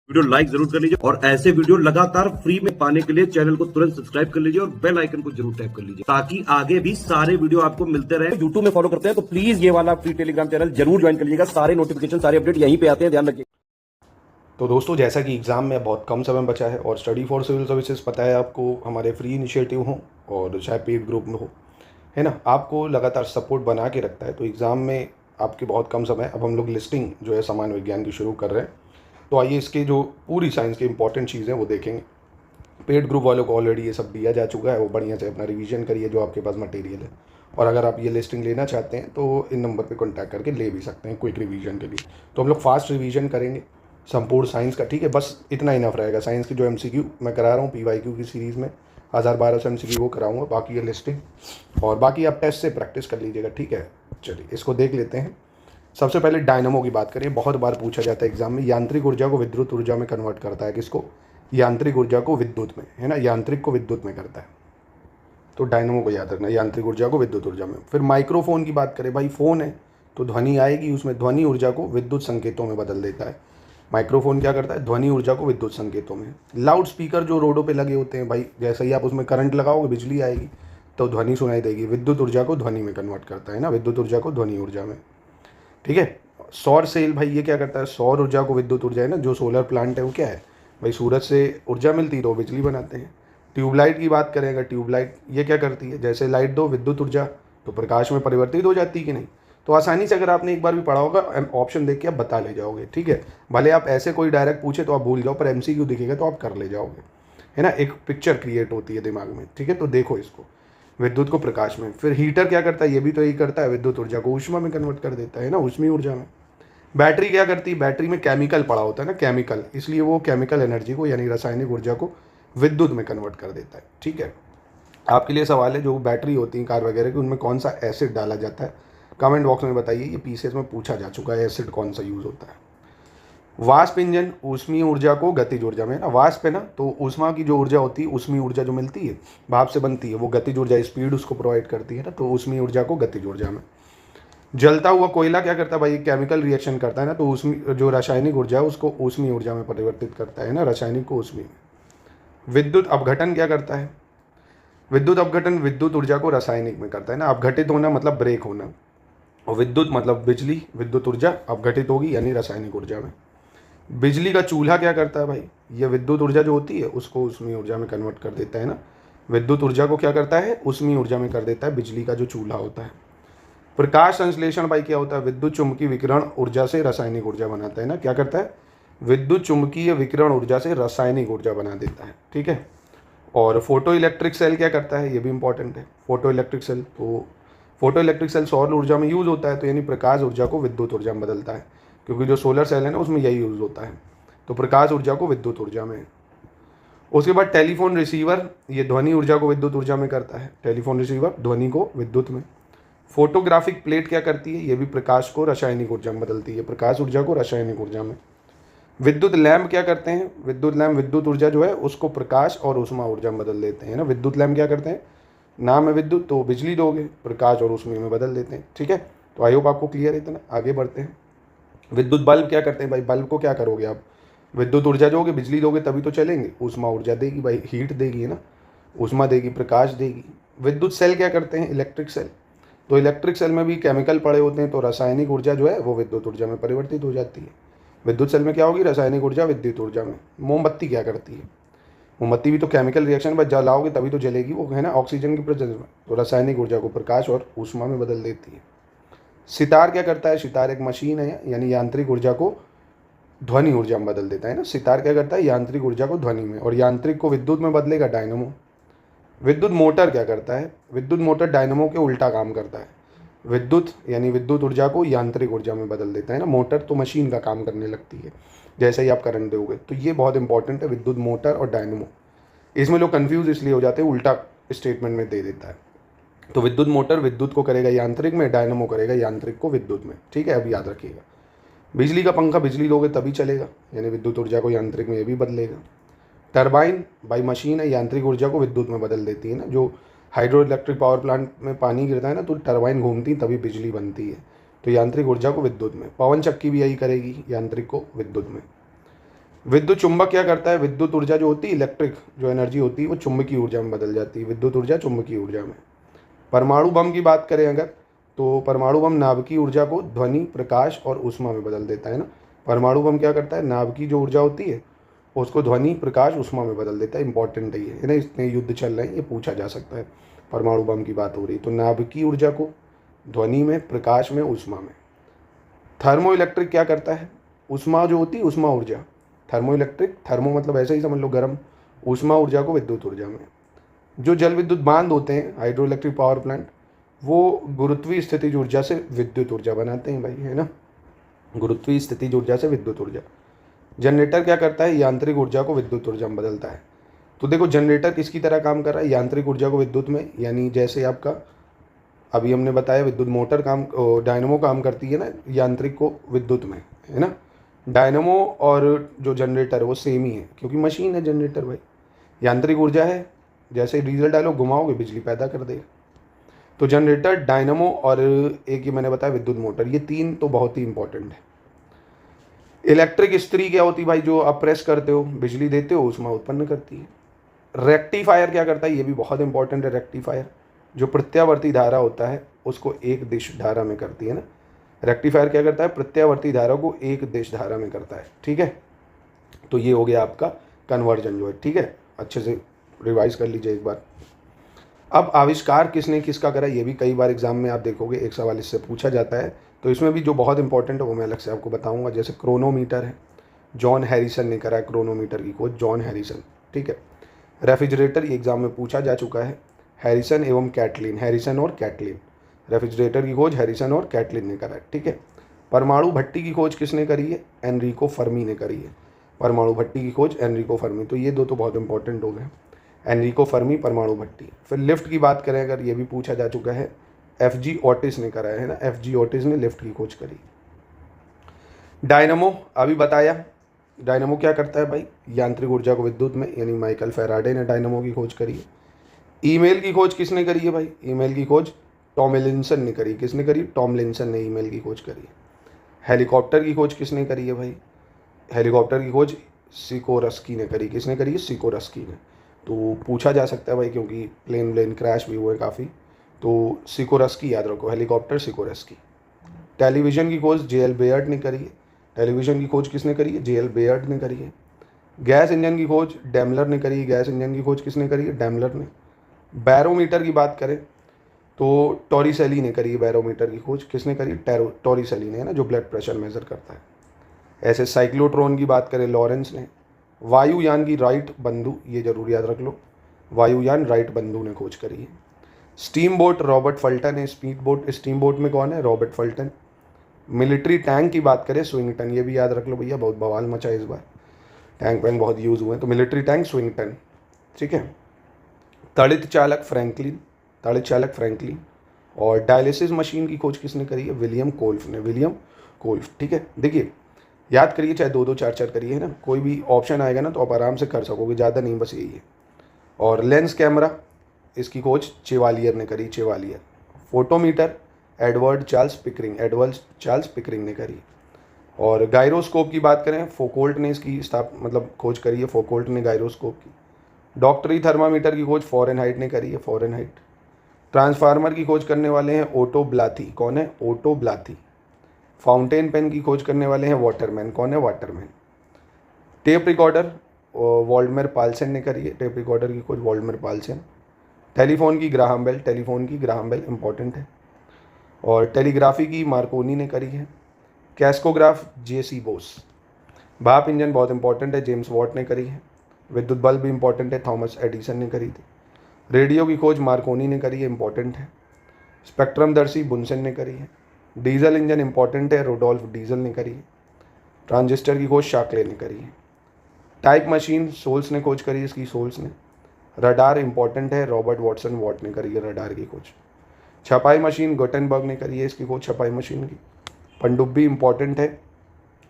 Video like जरूर कर लीजिए और ऐसे वीडियो लगातार फ्री में पाने के लिए चैनल को तुरंत सब्सक्राइब कर लीजिए और बेल आइकन को जरूर टैप कर लीजिए ताकि आगे भी सारे वीडियो आपको मिलते रहे। यूट्यूब में फॉलो करते हैं तो प्लीज ये वाला फ्री टेलीग्राम चैनल जरूर ज्वाइन कर लीजिएगा। सारे नोटिफिकेशन सारे अपडेट यहीं पे आते हैं, ध्यान रखिए। तो दोस्तों, जैसा कि एग्ज़ाम में बहुत कम समय बचा है और स्टडी फॉर सिविल सर्विसेज पता है आपको, हमारे फ्री इनिशिएटिव हों और चाहे पेड ग्रुप में हो, है ना, आपको लगातार सपोर्ट बना के रखता है। तो एग्ज़ाम में आपके बहुत कम समय, अब हम लोग लिस्टिंग जो है सामान्य विज्ञान की शुरू कर रहे हैं। तो आइए इसके जो पूरी साइंस की इंपॉर्टेंट चीज़ें वो देखेंगे। पेड ग्रुप वालों को ऑलरेडी ये सब दिया जा चुका है, वो बढ़िया से अपना रिवीजन करिए जो आपके पास मटेरियल है। और अगर आप ये लिस्टिंग लेना चाहते हैं तो इन नंबर पे कांटेक्ट करके ले भी सकते हैं क्विक रिवीजन के लिए। तो हम लोग फास्ट रिवीजन करेंगे संपूर्ण साइंस का, ठीक है। बस इतना इनफ रहेगा। साइंस की जो MCQ मैं करा रहा हूँ PYQ की सीरीज़ में 1012 MCQ वो कराऊंगा, बाकी ये लिस्टिंग और बाकी आप टेस्ट से प्रैक्टिस कर लीजिएगा, ठीक है। चलिए इसको देख लेते हैं। सबसे पहले डायनामो की बात करें। बहुत बार पूछा जाता है एग्जाम में, यांत्रिक ऊर्जा को विद्युत ऊर्जा में कन्वर्ट करता है किसको? यांत्रिक ऊर्जा को विद्युत में, है ना, यांत्रिक को विद्युत में करता है। तो डायनामो को याद रखना, यांत्रिक ऊर्जा को विद्युत ऊर्जा में। फिर माइक्रोफोन की बात करें, भाई फ़ोन है तो ध्वनि आएगी, उसमें ध्वनि ऊर्जा को विद्युत संकेतों में बदल देता है। माइक्रोफोन क्या करता है? ध्वनि ऊर्जा को विद्युत संकेतों में। लाउड स्पीकर जो रोडों पे लगे होते हैं, भाई जैसे ही आप उसमें करंट लगाओगे बिजली आएगी तो ध्वनि सुनाई देगी, विद्युत ऊर्जा को ध्वनि में कन्वर्ट करता है ना, विद्युत ऊर्जा को ध्वनि ऊर्जा में, ठीक है। सौर सेल, भाई ये क्या करता है? सौर ऊर्जा को विद्युत ऊर्जा, है ना, जो सोलर प्लांट है वो क्या है भाई, सूरज से ऊर्जा मिलती है तो बिजली बनाते हैं। ट्यूबलाइट की बात करें अगर, ट्यूबलाइट ये क्या करती है? जैसे लाइट दो विद्युत ऊर्जा तो प्रकाश में परिवर्तित हो जाती है कि नहीं? तो आसानी से अगर आपने एक बार भी पढ़ा होगा, ऑप्शन देख के आप बता ले जाओगे, ठीक है। भले आप ऐसे कोई डायरेक्ट पूछे तो आप भूल जाओ, पर MCQ दिखेगा तो आप कर ले जाओगे, है ना। एक पिक्चर क्रिएट होती है दिमाग में, ठीक है। तो देखो इसको, विद्युत को प्रकाश में। फिर हीटर क्या करता है? ये भी तो यही करता है, विद्युत ऊर्जा को ऊष्मा में कन्वर्ट कर देता है ना, ऊष्मीय ऊर्जा में। बैटरी क्या करती है? बैटरी में केमिकल पड़ा होता है ना, केमिकल, इसलिए वो केमिकल एनर्जी को यानी रासायनिक ऊर्जा को विद्युत में कन्वर्ट कर देता है, ठीक है। आपके लिए सवाल है, जो बैटरी होती है कार वगैरह की, उनमें कौन सा एसिड डाला जाता है? कमेंट बॉक्स में बताइए। ये PCS में पूछा जा चुका है, एसिड कौन सा यूज़ होता है। वाष्प इंजन ऊष्मीय ऊर्जा को गतिज ऊर्जा में, ना वाष्प है ना, तो ऊष्मा की जो ऊर्जा होती है, ऊष्मीय ऊर्जा जो मिलती है भाप से बनती है, वो गतिज ऊर्जा स्पीड उसको प्रोवाइड करती है ना, तो ऊष्मीय ऊर्जा को गतिज ऊर्जा में। जलता हुआ कोयला क्या करता है भाई? केमिकल रिएक्शन करता है ना, तो उसमें जो रासायनिक ऊर्जा है उसको ऊष्मीय ऊर्जा में परिवर्तित करता है ना, रासायनिक को ऊष्मीय में। विद्युत अपघटन क्या करता है? विद्युत अपघटन विद्युत ऊर्जा को रासायनिक में करता है ना। अपघटित होना मतलब ब्रेक होना, और विद्युत मतलब बिजली, विद्युत ऊर्जा अपघटित होगी यानी रासायनिक ऊर्जा में। बिजली का चूल्हा क्या करता है भाई? ये विद्युत ऊर्जा जो होती है उसको ऊष्मीय ऊर्जा में कन्वर्ट कर देता है ना, विद्युत ऊर्जा को क्या करता है? ऊष्मीय ऊर्जा में कर देता है, बिजली का जो चूल्हा होता है। प्रकाश संश्लेषण भाई क्या होता है? विद्युत चुम्बकीय विकिरण ऊर्जा से रासायनिक ऊर्जा बनाता है ना, क्या करता है? विद्युत चुम्बकीय विकिरण ऊर्जा से रासायनिक ऊर्जा बना देता है, ठीक है। और फोटो इलेक्ट्रिक सेल क्या करता है? ये भी इंपॉर्टेंट है। फोटो इलेक्ट्रिक सेल, तो फोटो इलेक्ट्रिक सेल सौर ऊर्जा में यूज़ होता है, तो यानी प्रकाश ऊर्जा को विद्युत ऊर्जा में बदलता है, क्योंकि जो सोलर सेल है ना उसमें यही यूज़ होता है, तो प्रकाश ऊर्जा को विद्युत ऊर्जा में। उसके बाद टेलीफोन रिसीवर, ये ध्वनि ऊर्जा को विद्युत ऊर्जा में करता है, टेलीफोन रिसीवर ध्वनि को विद्युत में। फोटोग्राफिक प्लेट क्या करती है? ये भी प्रकाश को रासायनिक ऊर्जा में बदलती है, प्रकाश ऊर्जा को रासायनिक ऊर्जा में। विद्युत लैंप क्या करते हैं? विद्युत लैंप विद्युत ऊर्जा जो है उसको प्रकाश और ऊष्मा ऊर्जा में बदल देते हैं ना। विद्युत लैंप क्या करते हैं? नाम है विद्युत तो बिजली दोगे, प्रकाश और ऊष्मा में बदल देते हैं, ठीक है। तो आई होप आपको क्लियर है इतना। आगे बढ़ते हैं। विद्युत बल्ब क्या करते हैं भाई? बल्ब को क्या करोगे आप? विद्युत ऊर्जा दोगे, बिजली दोगे तभी तो चलेंगे, ऊष्मा ऊर्जा देगी भाई, हीट देगी, है ना, ऊष्मा देगी, प्रकाश देगी। विद्युत सेल क्या करते हैं? इलेक्ट्रिक सेल, तो इलेक्ट्रिक सेल में भी केमिकल पड़े होते हैं, तो रासायनिक ऊर्जा जो है वो विद्युत ऊर्जा में परिवर्तित हो जाती है। विद्युत सेल में क्या होगी? रासायनिक ऊर्जा विद्युत ऊर्जा में। मोमबत्ती क्या करती है? मोमबत्ती भी तो केमिकल रिएक्शन पर जलाओगे तभी तो जलेगी वो, है ना, ऑक्सीजन की प्रेजेंस में, तो रासायनिक ऊर्जा को प्रकाश और ऊष्मा में बदल देती है। सितार क्या करता है? सितार एक मशीन है, यानी यांत्रिक ऊर्जा को ध्वनि ऊर्जा में बदल देता है ना। सितार क्या करता है? यांत्रिक ऊर्जा को ध्वनि में, और यांत्रिक को विद्युत में बदलेगा डायनमो। विद्युत मोटर क्या करता है? विद्युत मोटर डायनमो के उल्टा काम करता है, विद्युत यानी विद्युत ऊर्जा को यांत्रिक ऊर्जा में बदल देता है ना। मोटर तो मशीन का काम करने लगती है जैसे ही आप करंट दोगे, तो ये बहुत इंपॉर्टेंट है, विद्युत मोटर और डायनमो। इसमें लोग कंफ्यूज इसलिए हो जाते हैं, उल्टा स्टेटमेंट में दे देता है। तो विद्युत मोटर विद्युत को करेगा यांत्रिक में, डायनमो करेगा यांत्रिक को विद्युत में, ठीक है, अब याद रखिएगा। बिजली का पंखा बिजली दोगे तभी चलेगा, यानी विद्युत ऊर्जा को यांत्रिक में ये भी बदलेगा। टरबाइन भाई मशीन है, यांत्रिक ऊर्जा को विद्युत में बदल देती है ना। जो हाइड्रो इलेक्ट्रिक पावर प्लांट में पानी गिरता है ना, तो टरबाइन घूमती तभी बिजली बनती है, तो यांत्रिक ऊर्जा को विद्युत में। पवन चक्की भी यही करेगी, यांत्रिक को विद्युत में। विद्युत चुंबक क्या करता है, विद्युत ऊर्जा जो होती है, इलेक्ट्रिक जो एनर्जी होती है वो चुंबकीय ऊर्जा में बदल जाती है, विद्युत ऊर्जा चुंबकीय ऊर्जा में। परमाणु बम की बात करें अगर, तो परमाणु बम नाभिकीय ऊर्जा को ध्वनि, प्रकाश और ऊष्मा में बदल देता है ना। परमाणु बम क्या करता है, नाभिकीय जो ऊर्जा होती है उसको ध्वनि, प्रकाश, ऊष्मा में बदल देता है। इंपॉर्टेंट है ना, इतने युद्ध चल रहे हैं, ये पूछा जा सकता है। परमाणु बम की बात हो रही है तो नाभिकीय ऊर्जा को ध्वनि में, प्रकाश में, ऊष्मा में। थर्मो इलेक्ट्रिक क्या करता है, ऊष्मा जो होती है, ऊष्मा ऊर्जा, थर्मो इलेक्ट्रिक, थर्मो मतलब ऐसे ही समझ लो गर्म, ऊष्मा ऊर्जा को विद्युत ऊर्जा में। जो जल विद्युत बांध होते हैं, हाइड्रो इलेक्ट्रिक पावर प्लांट, वो गुरुत्वीय स्थितिज ऊर्जा से विद्युत ऊर्जा बनाते हैं भाई, है ना, गुरुत्वीय स्थितिज ऊर्जा से विद्युत ऊर्जा। जनरेटर क्या करता है, यांत्रिक ऊर्जा को विद्युत ऊर्जा में बदलता है। तो देखो जनरेटर किसकी तरह काम कर रहा है, यांत्रिक ऊर्जा को विद्युत में, यानी जैसे आपका अभी हमने बताया विद्युत मोटर काम, डायनमो काम करती है ना यांत्रिक को विद्युत में, है ना। डायनमो और जो जनरेटर है वो सेम ही है, क्योंकि मशीन है जनरेटर भाई। यांत्रिक ऊर्जा है, जैसे डीजल डालो घुमाओगे बिजली पैदा कर देगा। तो जनरेटर, डायनमो और एक ये मैंने बताया विद्युत मोटर, ये तीन तो बहुत ही इंपॉर्टेंट है। इलेक्ट्रिक इस्त्री क्या होती है भाई, जो आप प्रेस करते हो, बिजली देते हो, उसमें उत्पन्न करती है। रेक्टिफायर क्या करता है, ये भी बहुत इंपॉर्टेंट है। रेक्टिफायर जो प्रत्यावर्ती धारा होता है उसको एक दिश धारा में करती है ना। रेक्टिफायर क्या करता है, प्रत्यावर्ती धारा को एक दिश धारा में करता है, ठीक है। तो ये हो गया आपका कन्वर्जन जो है, ठीक है, अच्छे से रिवाइज कर लीजिए एक बार। अब आविष्कार किसने किसका करा, ये भी कई बार एग्जाम में आप देखोगे एक सवाल इससे पूछा जाता है, तो इसमें भी जो बहुत इंपॉर्टेंट है वो मैं अलग से आपको बताऊंगा। जैसे क्रोनोमीटर है, जॉन हैरिसन ने करा है क्रोनोमीटर की खोज, जॉन हैरिसन, ठीक है। रेफ्रिजरेटर ये एग्जाम में पूछा जा चुका है, हैरिसन एवं कैटलिन, हैरिसन और कैटलिन। रेफ्रिजरेटर की खोज हैरिसन और कैटलिन ने करा है, ठीक है। परमाणु भट्टी की खोज किसने करी है, एनरिको फर्मी ने करी है। परमाणु भट्टी की खोज एनरिको फर्मी, तो ये दो तो बहुत इंपॉर्टेंट हो गए, एनरिको फर्मी, परमाणु भट्टी। फिर लिफ्ट की बात करें अगर, ये भी पूछा जा चुका है, एफजी ओटिस ने करा है ना, एफजी ओटिस ने लिफ्ट की खोज करी। डायनमो अभी बताया, डायनमो क्या करता है भाई, यांत्रिक ऊर्जा को विद्युत में, यानी माइकल फैराडे ने डायनमो की खोज करी है। ईमेल की खोज किसने करी है भाई, ईमेल की खोज टॉमलिंसन ने करी। किसने करी, टॉमलिंसन ने ईमेल की खोज करी है। हेलीकॉप्टर की खोज किसने करी है भाई, हेलीकॉप्टर की खोज सिकोरस्की ने करी। किसने करी है, सिकोरस्की ने। तो पूछा जा सकता है भाई, क्योंकि प्लेन क्रैश भी हुए काफ़ी, तो सिकोरस्की याद रखो, हेलीकॉप्टर सिकोरस्की। टेलीविज़न की खोज जे.एल. बेयर्ड ने करी है। टेलीविज़न की खोज किसने करी है, जे.एल. बेयर्ड ने करी है। गैस इंजन की खोज डैमलर ने करी है। गैस इंजन की खोज किसने करी है, डैमलर ने। बैरोमीटर की बात करें तो टॉरिसेली ने करी है। बैरोमीटर की खोज किसने करी, टॉरिसेली ने, है ना, जो ब्लड प्रेशर मेजर करता है। ऐसे साइक्लोट्रॉन की बात करें, लॉरेंस ने। वायुयान की राइट बंधु, ये जरूर याद रख लो, वायुयान राइट बंधु ने खोज करी है। स्टीम बोट रॉबर्ट फल्टन है। स्पीड बोट, स्टीम बोट में कौन है, रॉबर्ट फल्टन। मिलिट्री टैंक की बात करें, स्विंगटन, ये भी याद रख लो भैया, बहुत बवाल मचा है इस बार, टैंक वैंक बहुत यूज़ हुए हैं, तो मिलिट्री टैंक स्विंगटन, ठीक है। तड़ित चालक फ्रैंकलिन, तड़ित चालक फ्रैंकलिन। और डायलिसिस मशीन की खोज किसने करी है, विलियम कोल्फ ने, विलियम कोल्फ, ठीक है। देखिए याद करिए, चाहे दो दो चार चार करिए, है ना, कोई भी ऑप्शन आएगा ना तो आप आराम से कर सकोगे, ज़्यादा नहीं, बस यही है। और लेंस कैमरा, इसकी खोज चेवालियर ने करी, Chevalier. Photometer Edward Charles Pickering, Edward Charles Pickering ने करी। और गायरोस्कोप की बात करें, फोकोल्ट ने इसकी खोज करी है, फोकोल्ट ने गायरोस्कोप की। डॉक्टरी थर्मामीटर की खोज फॉरेनहाइट ने करी है, फॉरेनहाइट। ट्रांसफार्मर की खोज करने वाले हैं ओटो ब्लाथी, कौन है, ओटो ब्लाथी। फाउंटेन पेन की खोज करने वाले हैं वाटरमैन, कौन है, वाटरमैन। टेप रिकॉर्डर वॉल्डमेर पाल्सन ने करी है, टेप रिकॉर्डर की खोज वॉल्डमेर पाल्सन। टेलीफोन की ग्राहम बेल, टेलीफोन की ग्राहम बेल इंपॉर्टेंट है। और टेलीग्राफी की मार्कोनी ने करी है। कैस्कोग्राफ जे.सी. बोस। भाप इंजन बहुत इंपॉर्टेंट है, जेम्स वॉट ने करी है। विद्युत बल्ब भी इंपॉर्टेंट है, थॉमस एडिसन ने करी थी। रेडियो की खोज मार्कोनी ने करी है, इंपॉर्टेंट है। स्पेक्ट्रमदर्शी बुनसन ने करी है। डीजल इंजन इंपॉर्टेंट है, रोडोल्फ डीजल ने करी है। ट्रांजिस्टर की खोज शाकले ने करी है। टाइप मशीन सोल्स ने खोज करी, इसकी सोल्स ने। रडार इंपॉर्टेंट है, रॉबर्ट वॉटसन वॉट ने करी है रडार की खोज। छपाई मशीन गुटेनबर्ग ने करी है इसकी खोज, छपाई मशीन की। पनडुब्बी इंपॉर्टेंट है,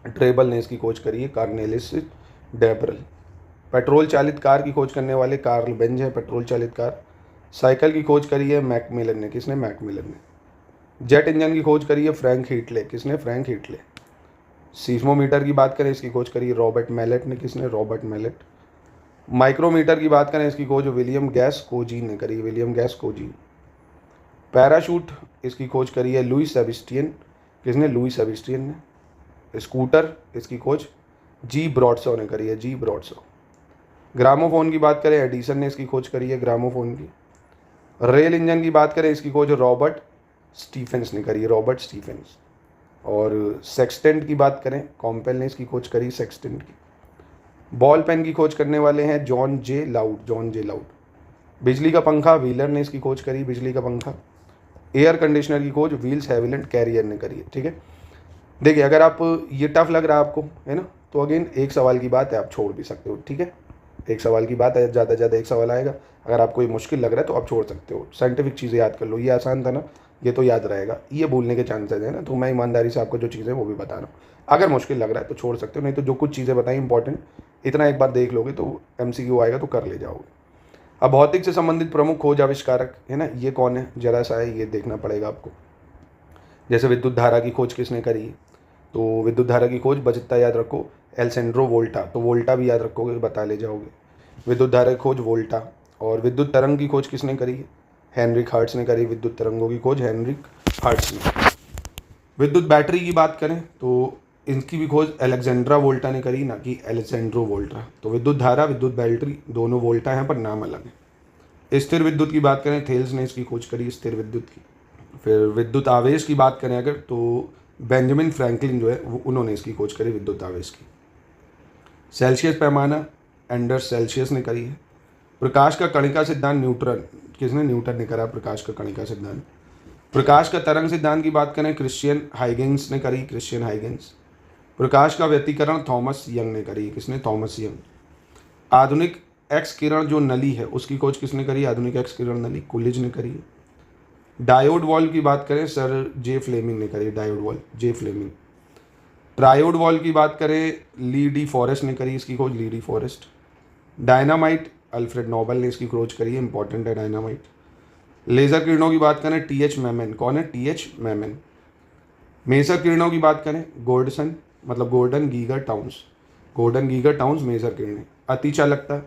ट्रेबल ने इसकी खोज करी है, कार्नेलिस डेब्रल। पेट्रोल चालित कार की खोज करने वाले कार्ल बेंज है, पेट्रोल चालित कार। साइकिल की खोज करी है मैकमिलन ने, किसने, मैकमिलन ने। जेट इंजन की खोज करी है फ्रैंक हीटले, किसने, फ्रैंक हीटले। सीस्मोमीटर की बात करें, इसकी खोज करी रॉबर्ट मैलेट ने। किसने? Robert mallet. माइक्रोमीटर की बात करें, इसकी खोज विलियम गैस्कोजी ने करी, विलियम गैस्कोजी। पैराशूट, इसकी खोज करी है लुई सेबेस्टियन। किसने? लुई सेबेस्टियन ने। स्कूटर, इसकी खोज जी ब्रॉडसॉ ने करी है, जी ब्रॉडसॉ। ग्रामोफोन की बात करें, एडिसन ने इसकी खोज करी है ग्रामोफोन की। रेल इंजन की बात करें, इसकी खोज रॉबर्ट स्टीफेंस ने करी है, रॉबर्ट स्टीफेंस। और सेक्सटेंट की बात करें, कॉम्पेल ने इसकी खोज करी सेक्सटेंट की। बॉल पेन की खोज करने वाले हैं जॉन जे लाउड, जॉन जे लाउड। बिजली का पंखा, व्हीलर ने इसकी खोज करी, बिजली का पंखा। एयर कंडीशनर की खोज व्हील्स हैविलैंड कैरियर ने करी है। ठीक है, देखिए अगर आप ये टफ लग रहा है आपको, है ना, तो अगेन एक सवाल की बात है, आप छोड़ भी सकते हो। ठीक है, एक सवाल की बात है, ज़्यादा से ज़्यादा एक सवाल आएगा। अगर आपको ये मुश्किल लग रहा है तो आप छोड़ सकते हो। साइंटिफिक चीज़ें याद कर लो, ये आसान था ना, ये तो याद रहेगा, ये भूलने के चांसेस है ना, तो मैं ईमानदारी से आपको जो चीज़ें वो भी बता रहा हूँ। अगर मुश्किल लग रहा है तो छोड़ सकते हो, नहीं तो जो कुछ चीज़ें बताई इंपॉर्टेंट, इतना एक बार देख लोगे तो MCQ आएगा तो कर ले जाओगे। अब भौतिक से संबंधित प्रमुख खोज आविष्कारक, है ना, ये कौन है, जरा सा है, ये देखना पड़ेगा आपको। जैसे विद्युत धारा की खोज किसने करी, तो विद्युत धारा की खोज बचता याद रखो एल्सेंड्रो वोल्टा, तो वोल्टा भी याद रखोगे, बता ले जाओगे। विद्युत धारा की खोज वोल्टा। और विद्युत तरंग की खोज किसने करी है? हेनरिक हर्ट्ज ने करी, विद्युत तरंगों की खोज हेनरिक हर्ट्ज ने। विद्युत बैटरी की बात करें तो इनकी भी खोज अलेक्जेंड्रा वोल्टा ने करी, ना कि एलेक्जेंड्रो वोल्टा। तो विद्युत धारा, विद्युत बैटरी दोनों वोल्टा हैं पर नाम अलग है। स्थिर विद्युत की बात करें, थेल्स ने इसकी खोज करी, स्थिर विद्युत की। फिर विद्युत आवेश की बात करें अगर, तो बेंजामिन फ्रैंकलिन जो है वो, उन्होंने इसकी खोज करी विद्युत आवेश की। सेल्सियस पैमाना एंडर्स सेल्सियस ने करी है। प्रकाश का कणिका सिद्धांत न्यूटन, किसने? न्यूटन ने करा प्रकाश का कणिका सिद्धांत। प्रकाश का तरंग सिद्धांत की बात करें, क्रिश्चियन हाइगेंस ने करी, क्रिश्चियन हाइगेंस। प्रकाश का व्यतिकरण थॉमस यंग ने करी, किसने? Thomas young. आधुनिक एक्स किरण जो नली है उसकी खोज किसने करी? आधुनिक एक्स किरण नली कुलिज ने करी है। डायोड वॉल्व की बात करें, सर जे फ्लेमिंग ने करी, डायोड वॉल्व जे फ्लेमिंग। ट्रायोड वॉल्व की बात करें, ली डी फॉरेस्ट ने करी इसकी खोज, Lee De Forest. Dynamite, Alfred Nobel ने इसकी खोज करी है, इंपॉर्टेंट है डायनामाइट। लेज़र किरणों की बात करें, TH मैमन, कौन है? TH मैमन। मेजर किरणों की बात करें, गोर्डसन, मतलब गोर्डन गीगर टाउन्स, गोर्डन गीगर टाउन्स मेजर किरणें। अति चालकता,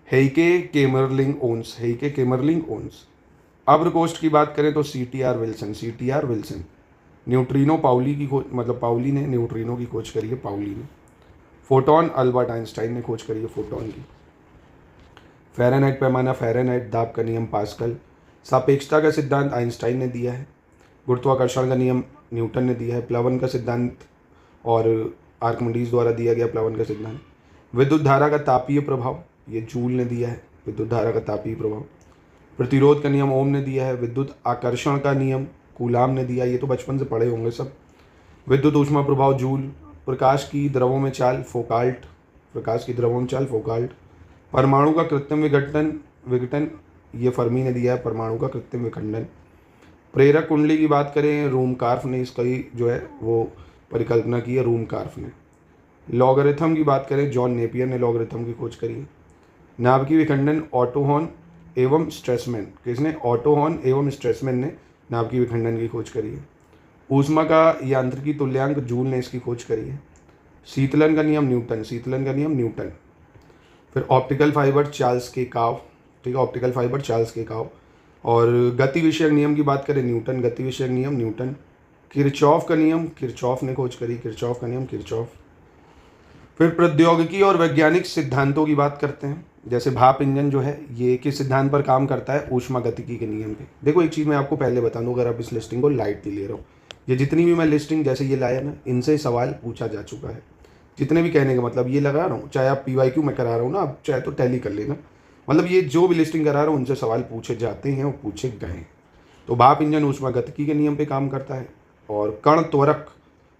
हेइके केमरलिंग ओन्स, हेइके केमरलिंग ओन्स। अब्रकोष्ठ की बात करें तो CTR Wilson, CTR Wilson. Neutrino Pauli की खोज, मतलब पाउली ने न्यूट्रिनो की खोज करी है, पाउली ने। फोटोन अल्बर्ट आइंस्टाइन ने खोज करी है फोटोन की। फ़ारेनहाइट पैमाना, फ़ारेनहाइट। दाब का नियम पास्कल। सापेक्षता का सिद्धांत आइंस्टाइन ने दिया है। गुरुत्वाकर्षण का नियम न्यूटन ने दिया है। प्लवन का सिद्धांत और आर्किमिडीज द्वारा दिया गया प्लवन का सिद्धांत। विद्युत धारा का तापीय प्रभाव, ये जूल ने दिया है, विद्युत धारा का तापीय प्रभाव। प्रतिरोध का नियम ओम ने दिया है। विद्युत आकर्षण का नियम कूलाम ने दिया, ये तो बचपन से पढ़े होंगे सब। विद्युत ऊष्मा प्रभाव जूल। प्रकाश की द्रवों में चाल फोकाल्ट, प्रकाश की द्रवों में चाल फोकाल्ट। परमाणु का कृत्रिम विघटन ये फर्मी ने दिया है, परमाणु का कृत्रिम विखंडन। प्रेरक कुंडली की बात करें, रूमकार्फ ने इसकी जो है वो परिकल्पना की है, रूमकार्फ ने। लॉगरिथम की बात करें, जॉन नेपियर ने लॉगरिथम की खोज करी है। नाभिकीय विखंडन ऑटो हॉर्न एवं स्ट्रेसमैन, किसने? ऑटो हॉर्न एवं स्ट्रेसमैन ने नाभिकीय विखंडन की खोज करी है। ऊष्मा का यांत्रिकी तुल्यांक जूल ने इसकी खोज करी है। शीतलन का नियम न्यूटन, शीतलन का नियम न्यूटन। फिर ऑप्टिकल फाइबर चार्ल्स के काव, ठीक है, ऑप्टिकल फाइबर चार्ल्स के काव। और गति विषयक नियम की बात करें, न्यूटन, गति विषयक नियम न्यूटन। किरचॉफ का नियम किरचॉफ ने खोज करी, किरचॉफ का नियम किरचॉफ। फिर प्रौद्योगिकी और वैज्ञानिक सिद्धांतों की बात करते हैं, जैसे भाप इंजन जो है ये किस सिद्धांत पर काम करता है? ऊष्मागतिकी के नियम पे। देखो एक चीज़ मैं आपको पहले बता दूं, अगर आप इस लिस्टिंग को लाइटली ले रहे हो, ये जितनी भी मैं लिस्टिंग जैसे ये लाया ना, इनसे सवाल पूछा जा चुका है। जितने भी कहने का मतलब ये लगा रहा हूँ, चाहे आप PYQ में करा रहा हूँ ना, आप चाहे तो टैली कर लेना, मतलब ये जो भी लिस्टिंग करा रहा हूँ उनसे सवाल पूछे जाते हैं और पूछे गए हैं। तो भाप इंजन ऊष्मागतिकी के नियम पे काम करता है। और कण त्वरक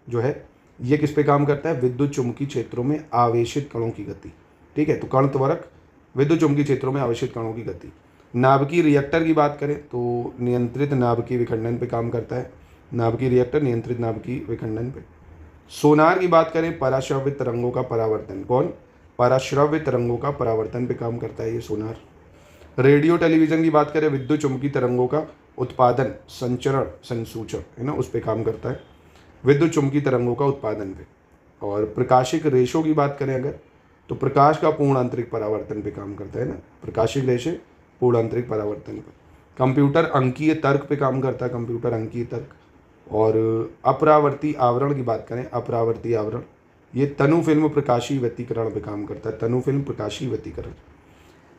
जो है ये किस पे काम करता है? विद्युत चुंबकीय क्षेत्रों में आवेशित कणों की गति, ठीक है। तो कण त्वरक विद्युत चुंबकीय क्षेत्रों में आवेशित कणों की गति। नाभिकीय रिएक्टर की बात करें तो नियंत्रित नाभिकीय विखंडन पे काम करता है, नाभिकीय रिएक्टर नियंत्रित नाभिकीय विखंडन पे। सोनार की बात करें, पराश्रव्य तरंगों का परावर्तन, कौन? पराश्रव्य तरंगों का परावर्तन पे काम करता है ये सोनार। रेडियो टेलीविजन की बात करें, विद्युत चुंबकीय तरंगों का उत्पादन, संचरण, संसूचक, है ना, उस पर काम करता है, विद्युत चुंबकीय तरंगों का उत्पादन पे। और प्रकाशिक रेशो की बात करें अगर, तो प्रकाश का पूर्ण आंतरिक परावर्तन पे काम करता है ना, प्रकाशिक रेशे पूर्ण आंतरिक परावर्तन पे। कंप्यूटर अंकीय तर्क पे काम करता है, कंप्यूटर अंकीय तर्क। और अपरावर्ती आवरण की बात करें, अपरावर्ती आवरण ये तनु फिल्म प्रकाशीय व्यतिकरण पे काम करता है, तनु फिल्म प्रकाशीय व्यतिकरण।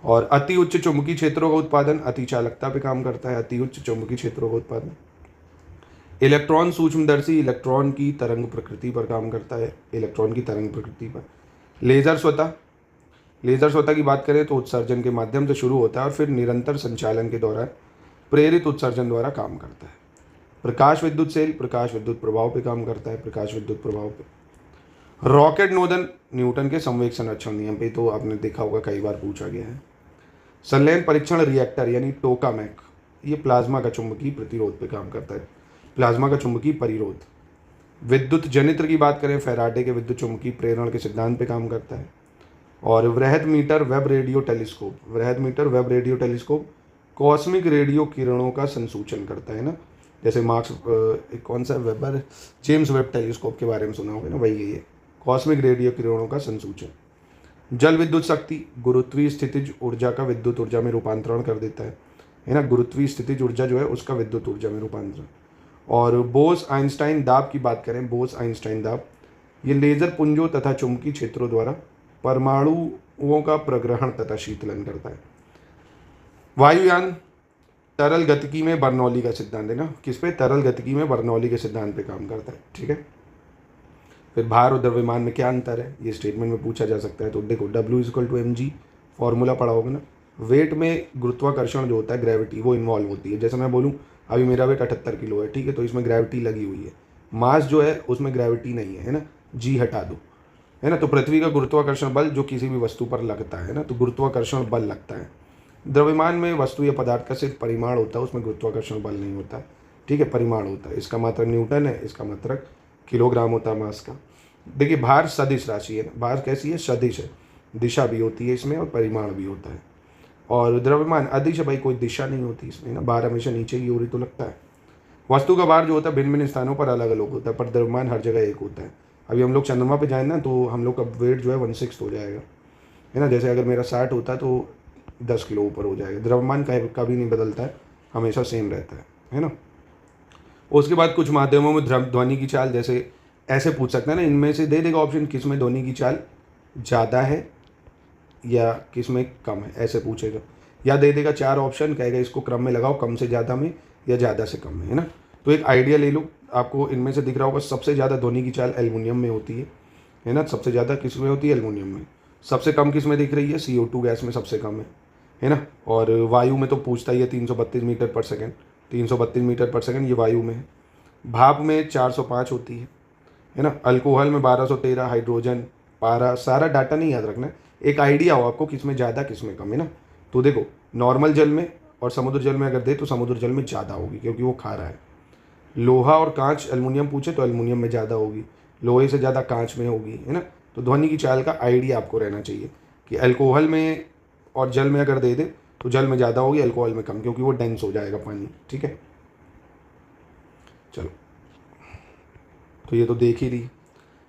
और अति उच्च चुंबकीय क्षेत्रों का उत्पादन अति चालकता पे काम करता है, अति उच्च चुंबकीय क्षेत्रों का उत्पादन। इलेक्ट्रॉन सूक्ष्मदर्शी इलेक्ट्रॉन की तरंग प्रकृति पर काम करता है, इलेक्ट्रॉन की तरंग प्रकृति पर। लेजर स्वतः, लेजर स्वतः की बात करें तो उत्सर्जन के माध्यम से शुरू होता है और फिर निरंतर संचालन के दौरान प्रेरित उत्सर्जन द्वारा काम करता है। प्रकाश विद्युत सेल प्रकाश विद्युत प्रभाव पे काम करता है, प्रकाश विद्युत प्रभाव पे। रॉकेट नोदन न्यूटन के संवेग संरक्षण नियम पे, तो आपने देखा होगा कई बार पूछा गया है। संलयन परीक्षण रिएक्टर यानी टोकामैक, ये प्लाज्मा का चुंबकीय प्रतिरोध पे काम करता है, प्लाज्मा का चुंबकीय परिरोध। विद्युत जनित्र की बात करें, फैराडे के विद्युत चुंबकीय प्रेरण के सिद्धांत पे काम करता है। और वृहद मीटर वेब रेडियो टेलीस्कोप, वृहद meter wave radio telescope cosmic radio किरणों का संसूचन करता है ना, जैसे मार्क्स कौन सा वेबर जेम्स वेब टेलीस्कोप के बारे में सुना होगा ना, वही है ये कॉस्मिक रेडियो किरणों का संसूचन। जल विद्युत शक्ति गुरुत्वीय स्थितिज ऊर्जा का विद्युत ऊर्जा में रूपांतरण कर देता है ना, गुरुत्वीय स्थितिज ऊर्जा जो है उसका विद्युत ऊर्जा में रूपांतरण। और बोस आइंस्टाइन दाब की बात करें, बोस आइंस्टाइन दाब ये लेजर पुंजों तथा चुंबकीय क्षेत्रों द्वारा परमाणुओं का प्रग्रहण तथा शीतलन करता है। वायुयान तरल गतिकी में बर्नौली का सिद्धांत है ना, किस पे, तरल गतिकी में बर्नौली के सिद्धांत पे काम करता है, ठीक है। फिर भार और द्रव्यमान में क्या अंतर है, ये स्टेटमेंट में पूछा जा सकता है। तो देखो W=mg फॉर्मूला पढ़ा होगा ना। वेट में गुरुत्वाकर्षण जो होता है, ग्रेविटी, वो इन्वॉल्व होती है। जैसे मैं बोलूँ अभी मेरा वेट 78 किलो है, ठीक है, तो इसमें ग्रेविटी लगी हुई है। मास जो है उसमें ग्रेविटी नहीं है ना, जी हटा दो, है ना। तो पृथ्वी का गुरुत्वाकर्षण बल जो किसी भी वस्तु पर लगता है ना, तो गुरुत्वाकर्षण बल लगता है। द्रव्यमान में वस्तु या पदार्थ का सिर्फ परिमाण होता है, उसमें गुरुत्वाकर्षण बल नहीं होता, ठीक है, परिमाण होता है। इसका मात्रक न्यूटन है, इसका मात्रक किलोग्राम होता है मास का। देखिए भार सदिश राशि है, भार कैसी है, सदिश है, दिशा भी होती है इसमें और परिमाण भी होता है। और द्रव्यमान अदिश है भाई, कोई दिशा नहीं होती इसमें ना, भार हमेशा नीचे की ओर ही तो लगता है। वस्तु का भार जो होता है भिन्न भिन्न स्थानों पर अलग अलग होता है, पर द्रव्यमान हर जगह एक होता है। अभी हम लोग चंद्रमा पे जाए ना, तो हम लोग का वेट जो है 1/6 हो जाएगा, है ना। जैसे अगर मेरा 60 होता है तो 10 किलो ऊपर हो जाएगा। द्रव्यमान कभी नहीं बदलता है, हमेशा सेम रहता है ना। उसके बाद कुछ माध्यमों में ध्वनि की चाल, जैसे ऐसे पूछ सकते हैं ना, इनमें से दे देगा ऑप्शन किस में ध्वनि की चाल ज़्यादा है या किस में कम है, ऐसे पूछेगा। या दे देगा 4 ऑप्शन, कहेगा इसको क्रम में लगाओ, कम से ज़्यादा में या ज़्यादा से कम में, है ना। तो एक आइडिया ले लो, आपको इनमें से दिख रहा होगा सबसे ज़्यादा ध्वनि की चाल एल्युमिनियम में होती है ना। सबसे ज़्यादा किस में होती है, एल्युमिनियम में। सबसे कम किस में दिख रही है, CO2 गैस में सबसे कम है ना। और वायु में तो पूछता ही है 332 मीटर पर सेकेंड, 332 मीटर पर सेकेंड ये वायु में है। भाप में 405 होती है ना। अल्कोहल में 1213, हाइड्रोजन, पारा, सारा डाटा नहीं याद रखना, एक आइडिया हो आपको किस में ज़्यादा किस में कम, है ना। तो देखो नॉर्मल जल में और समुद्र जल में अगर दे तो समुद्र जल में ज़्यादा होगी क्योंकि वो खारा है। लोहा और कांच, एल्युमिनियम पूछे तो एल्युमिनियम में ज़्यादा होगी, लोहे से ज़्यादा कांच में होगी, है ना। तो ध्वनि की चाल का आइडिया आपको रहना चाहिए कि अल्कोहल में और जल में अगर दे दे तो जल में ज़्यादा होगी, अल्कोहल में कम, क्योंकि वो डेंस हो जाएगा पानी, ठीक है। चलो तो ये तो देख ही ली।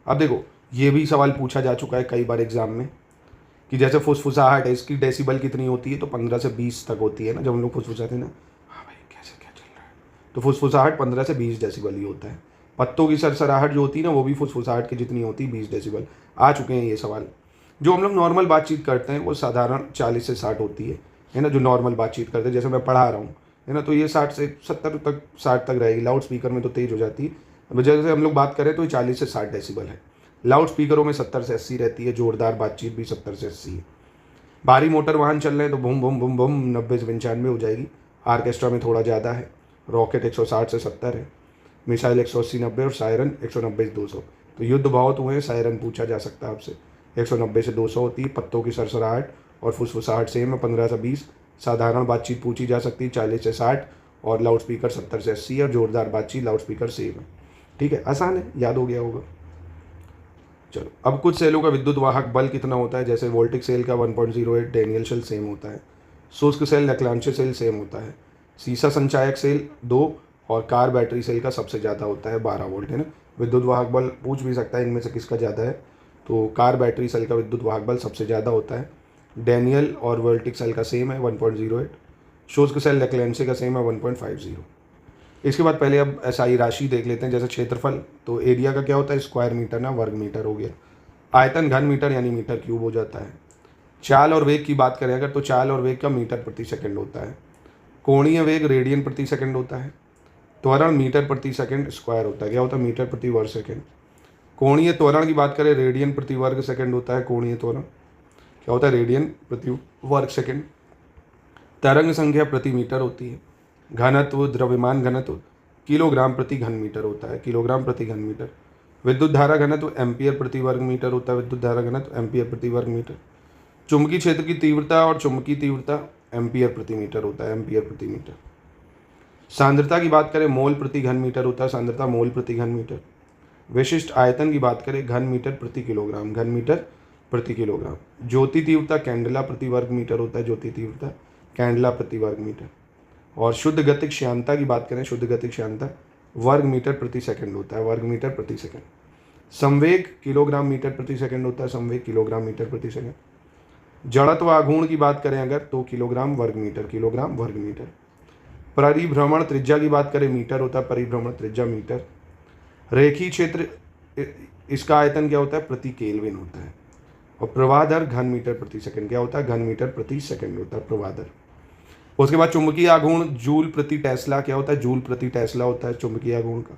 अब देखो ये भी सवाल पूछा जा चुका है कई बार एग्जाम में कि जैसे फुसफुसाहट है, इसकी डेसिबल कितनी होती है, तो 15 से 20 तक होती है ना। जब हम लोग फुसफुसाते हैं ना, हाँ भाई कैसे क्या चल रहा है, तो फुसफुसाहट 15 से 20 डेसिबल ही होता है। पत्तों की सरसराहट जो होती है ना, वो भी फुसफुसाहट की जितनी होती है, 20 डेसिबल। आ चुके हैं ये सवाल। जो हम लोग नॉर्मल बातचीत करते हैं वो साधारण 40 से 60 होती है ना। जो नॉर्मल बातचीत करते हैं, जैसे मैं पढ़ा रहा हूँ, है ना, तो ये 60 से 70 तक 60 तक रहेगी। लाउड स्पीकर में तो तेज़ हो जाती है। अब जैसे हम लोग बात करें तो ये 40 से 60 डेसिबल है। लाउड स्पीकरों में 70 से 80 रहती है, जोरदार बातचीत भी 70 से 80 है। भारी मोटर वाहन चल रहे हैं तो बूम बूम बूम बूम 90 से 95 हो जाएगी। आर्केस्ट्रा में थोड़ा ज़्यादा है। रॉकेट 160 से 70 है, मिसाइल 180-90 और सायरन 190 से 200। तो युद्ध बहुत हुए, सायरन पूछा जा सकता है आपसे, 190 से 200 होती है। पत्तों की सरसराहट और फुसफुसाहट सेम है, 15 से 20। साधारण बातचीत पूछी जा सकती है 40 से 60 और लाउड स्पीकर 70 से 80 और जोरदार बातचीत लाउड स्पीकर सेम है, ठीक है। आसान है, याद हो गया होगा। चलो अब कुछ सेलों का विद्युत वाहक बल कितना होता है, जैसे वोल्टिक सेल का 1.08 डेनियल शेल सेम होता है। शुष्क सेल लैक्लांशे सेल सेम होता है। सीसा संचायक सेल 2 और कार बैटरी सेल का सबसे ज़्यादा होता है 12 वोल्ट, है ना। विद्युत वाहक बल पूछ भी सकता है इनमें से किसका ज़्यादा है, तो कार बैटरी सेल का विद्युत वाहक बल सबसे ज़्यादा होता है। डैनियल और वोल्टिक सेल का सेम है 1.08, शुष्क सेल लेक्लेंसे का सेम है 1.50। इसके बाद पहले अब SI राशि देख लेते हैं। जैसे क्षेत्रफल, तो एरिया का क्या होता है, स्क्वायर मीटर ना वर्ग मीटर हो गया। आयतन घन मीटर यानी मीटर क्यूब हो जाता है। चाल और वेग की बात करें अगर, तो चाल और वेग का मीटर प्रति सेकंड होता है। कोणीय वेग रेडियन प्रति सेकंड होता है। त्वरण मीटर प्रति सेकंड स्क्वायर होता है, क्या होता है, मीटर प्रति वर्ग सेकंड। कोणीय त्वरण की बात करें, रेडियन प्रति वर्ग सेकंड होता है। कोणीय त्वरण क्या होता है, रेडियन प्रति वर्ग सेकंड। तरंग संख्या प्रति मीटर होती है। घनत्व, द्रव्यमान घनत्व किलोग्राम प्रति घन मीटर होता है, किलोग्राम प्रति घन मीटर। विद्युत धारा घनत्व एम्पियर प्रति वर्ग मीटर होता है, विद्युत धारा घनत्व एम्पियर प्रति वर्ग मीटर। चुंबकीय क्षेत्र की तीव्रता और चुंबकीय तीव्रता एम्पियर प्रति मीटर होता है, एम्पियर प्रति मीटर। सांद्रता की बात करें, मोल प्रति घन मीटर होता है, सांद्रता मोल प्रति घन मीटर। विशिष्ट आयतन की बात करें, घन मीटर प्रति किलोग्राम, घन मीटर प्रति किलोग्राम। ज्योति तीव्रता कैंडला प्रति वर्ग मीटर होता है, ज्योति तीव्रता कैंडला प्रति वर्ग मीटर। और शुद्ध गतिक श्यानता की बात करें, शुद्ध गतिक श्यानता वर्ग मीटर प्रति सेकंड होता है, वर्ग मीटर प्रति सेकंड। संवेग किलोग्राम मीटर प्रति सेकंड होता है, संवेग किलोग्राम मीटर प्रति सेकंड। जड़त्व आघूर्ण की बात करें अगर, तो किलोग्राम वर्ग मीटर, किलोग्राम वर्ग मीटर। परिभ्रमण त्रिज्या की बात करें, मीटर होता है, परिभ्रमण त्रिज्या मीटर। रेखीय क्षेत्र, इसका आयतन क्या होता है, प्रति केल्विन होता है। और प्रवाह दर घन मीटर प्रति सेकंड, क्या होता है, घन मीटर प्रति सेकंड होता है प्रवाह दर। उसके बाद चुंबकीय आघूर्ण जूल प्रति टेस्ला, क्या होता है, जूल प्रति टेस्ला होता है चुंबकीय आघूर्ण का।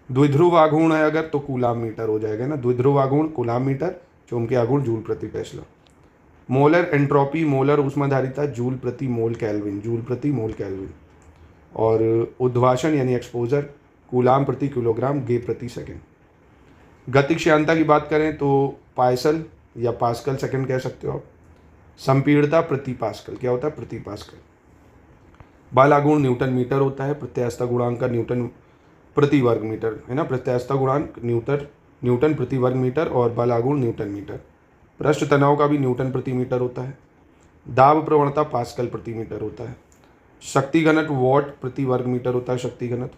द्विध्रुव आघूर्ण है अगर, तो कूलाम मीटर हो जाएगा ना, द्विध्रुव आघूर्ण कूलाम मीटर, चुंबकीय आघूर्ण जूल प्रति टेस्ला। मोलर एंट्रोपी, मोलर ऊष्माधारिता जूल प्रति मोल केल्विन, जूल प्रति मोल केल्विन। और उद्वासन यानी एक्सपोजर कूलाम प्रति किलोग्राम गे प्रति सेकंड। गतिक श्यानता की बात करें तो पास्कल या पास्कल सेकंड कह सकते हो आप। संपीड़ता प्रति पास्कल, क्या होता है, प्रति पास्कल। बल आघूर्ण न्यूटन मीटर होता है। प्रत्यास्थता गुणांक का न्यूटन प्रति वर्ग मीटर है ना, प्रत्यास्थता गुणांक न्यूटन प्रति वर्ग मीटर। और बल आघूर्ण न्यूटन मीटर। पृष्ठ तनाव का भी न्यूटन प्रति मीटर होता है। दाब प्रवणता पास्कल प्रति मीटर होता है। शक्ति घनत्व वॉट प्रति वर्ग मीटर होता है, शक्ति घनत्व।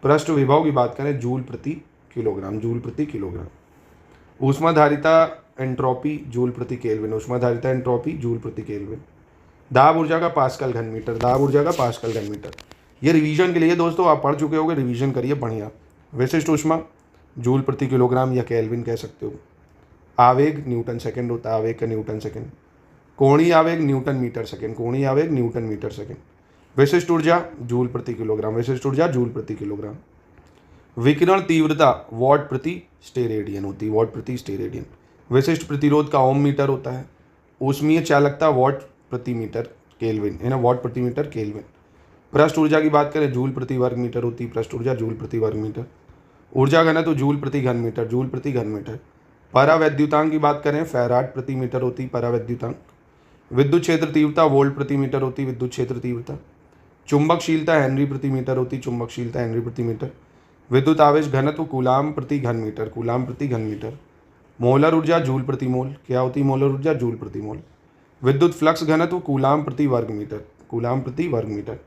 पृष्ठ विभव की बात करें, जूल प्रति किलोग्राम, जूल प्रति किलोग्राम। ऊष्माधारिता एंट्रोपी जूल प्रति केल्विन, ऊष्माधारिता एंट्रोपी जूल प्रति केल्विन। दाब ऊर्जा का पास्कल घन मीटर, दाब ऊर्जा का पास्कल घन मीटर। ये रिवीजन के लिए दोस्तों, आप पढ़ चुके होंगे, रिवीजन करिए बढ़िया। विशिष्ट ऊष्मा जूल प्रति किलोग्राम या केल्विन कह सकते हो। आवेग न्यूटन सेकंड होता है, आवेग का न्यूटन सेकंड। कोणीय आवेग न्यूटन मीटर सेकंड, कोणीय आवेग न्यूटन मीटर सेकंड। विशिष्ट ऊर्जा जूल प्रति किलोग्राम, विशिष्ट ऊर्जा जूल प्रति किलोग्राम। विकिरण तीव्रता वॉट प्रति स्टेरेडियन होती है, वॉट प्रति स्टेरेडियन। विशिष्ट प्रतिरोध का ओम मीटर होता है। ऊष्मीय चालकता वॉट प्रति मीटर केल्विन है ना, वॉट प्रति मीटर केल्विन। पृष्ठ ऊर्जा की बात करें, जूल प्रति वर्ग मीटर होती है, पृष्ठ ऊर्जा जूल प्रति वर्ग मीटर। ऊर्जा घनत्व जूल प्रति घन मीटर, जूल प्रति घन मीटर। परावैद्युतांक की बात करें, फैराड प्रति मीटर होती है परावैद्युतांक। विद्युत क्षेत्र तीव्रता वोल्ट प्रति मीटर होती है, विद्युत क्षेत्र तीव्रता। चुंबकशीलता हेनरी प्रति मीटर होती है, चुंबकशीलता हेनरी प्रति मीटर। विद्युत आवेश घनत्व कूलाम प्रति घन मीटर, कूलाम प्रति घन मीटर। मोलर ऊर्जा जूल प्रति मोल, क्या होती है मोलर ऊर्जा, जूल प्रति मोल। विद्युत फ्लक्स घनत्व कूलाम प्रति वर्ग मीटर, कूलाम प्रति वर्ग मीटर।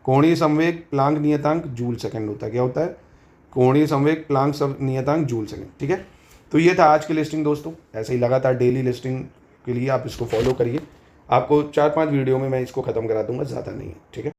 कोणीय संवेग प्लांक नियतांक जूल सेकंड होता है, क्या होता है, कोणीय संवेग प्लांक नियतांक जूल सेकंड। ठीक है, तो ये था आज की लिस्टिंग दोस्तों। ऐसे ही लगातार डेली लिस्टिंग के लिए आप इसको फॉलो करिए। आपको 4-5 वीडियो में मैं इसको ख़त्म करा दूंगा, ज़्यादा नहीं है। ठीक है।